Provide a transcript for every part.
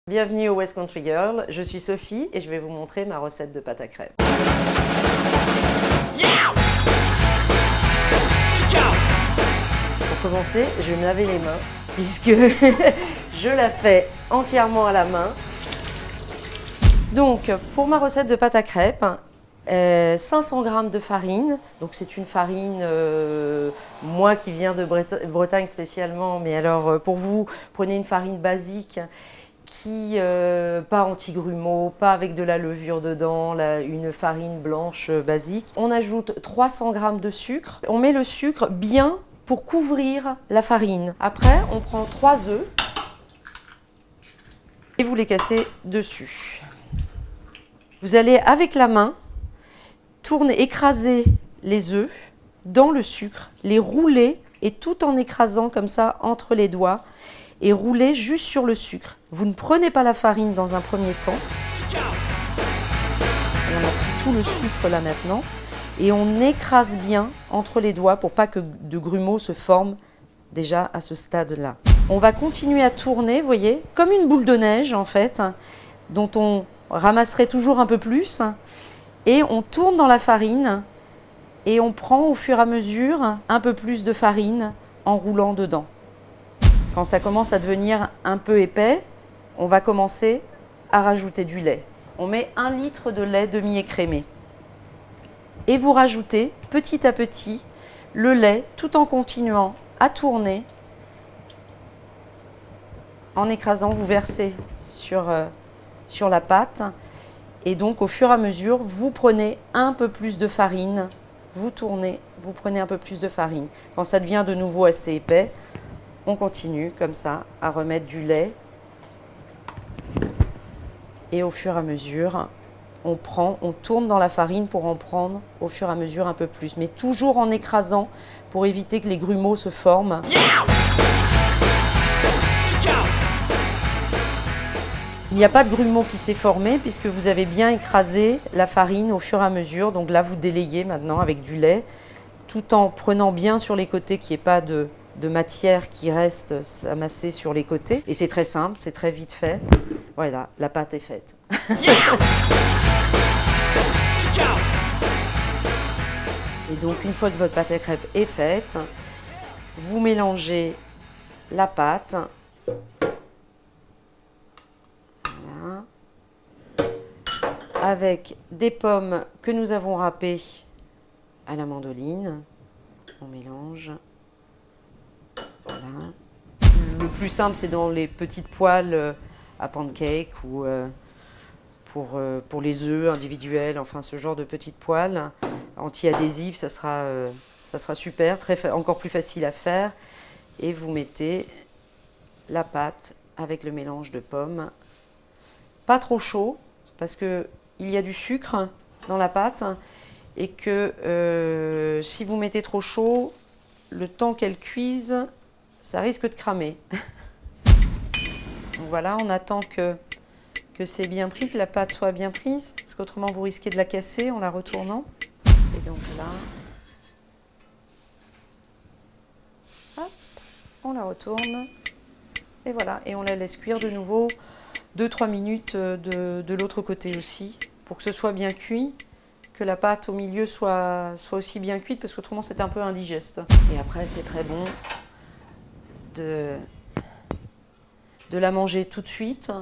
Bienvenue au West Country Girl, je suis Sophie et je vais vous montrer ma recette de pâte à crêpes. Pour commencer, je vais me laver les mains puisque je la fais entièrement à la main. Donc pour ma recette de pâte à crêpes, 500 g de farine, donc c'est une farine, moi qui viens de Bretagne spécialement, mais alors pour vous, prenez une farine basique qui, pas anti-grumeaux, pas avec de la levure dedans, une farine blanche basique. On ajoute 300 g de sucre, on met le sucre bien pour couvrir la farine. Après, on prend 3 œufs et vous les cassez dessus. Vous allez avec la main écraser les œufs dans le sucre, les rouler et tout en écrasant comme ça entre les doigts et rouler juste sur le sucre. Vous ne prenez pas la farine dans un premier temps. On a pris tout le sucre là maintenant et on écrase bien entre les doigts pour pas que de grumeaux se forment déjà à ce stade-là. On va continuer à tourner, vous voyez, comme une boule de neige en fait, dont on ramasserait toujours un peu plus. Et on tourne dans la farine et on prend au fur et à mesure un peu plus de farine en roulant dedans. Quand ça commence à devenir un peu épais, on va commencer à rajouter du lait. On met 1 litre de lait demi-écrémé. Et vous rajoutez petit à petit le lait tout en continuant à tourner. En écrasant, vous versez sur la pâte. Et donc, au fur et à mesure, vous prenez un peu plus de farine, vous tournez, vous prenez un peu plus de farine. Quand ça devient de nouveau assez épais, on continue comme ça à remettre du lait. Et au fur et à mesure, on tourne dans la farine pour en prendre au fur et à mesure un peu plus. Mais toujours en écrasant pour éviter que les grumeaux se forment. Il n'y a pas de grumeaux qui s'est formé puisque vous avez bien écrasé la farine au fur et à mesure. Donc là, vous délayez maintenant avec du lait, tout en prenant bien sur les côtés qu'il n'y ait pas de matière qui reste amassée sur les côtés. Et c'est très simple, c'est très vite fait. Voilà, la pâte est faite. Et donc, une fois que votre pâte à crêpes est faite, vous mélangez la pâte. Avec des pommes que nous avons râpées à la mandoline. On mélange. Voilà. Le plus simple, c'est dans les petites poêles à pancake ou pour les œufs individuels, enfin ce genre de petites poêles anti-adhésives, ça sera super, encore plus facile à faire. Et vous mettez la pâte avec le mélange de pommes. Pas trop chaud, parce qu'il y a du sucre dans la pâte et que si vous mettez trop chaud, le temps qu'elle cuise, ça risque de cramer. Donc voilà, on attend que c'est bien pris, que la pâte soit bien prise, parce qu'autrement vous risquez de la casser en la retournant. Et donc là, hop, on la retourne et voilà, et on la laisse cuire de nouveau 2-3 minutes de l'autre côté aussi, pour que ce soit bien cuit, que la pâte au milieu soit aussi bien cuite, parce qu'autrement c'est un peu indigeste. Et après c'est très bon de la manger tout de suite,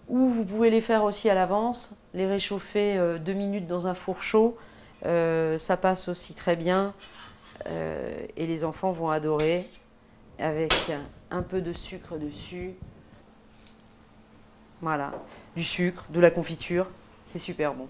ou vous pouvez les faire aussi à l'avance, les réchauffer 2 minutes dans un four chaud, ça passe aussi très bien, et les enfants vont adorer, avec un peu de sucre dessus. Voilà, du sucre, de la confiture, c'est super bon.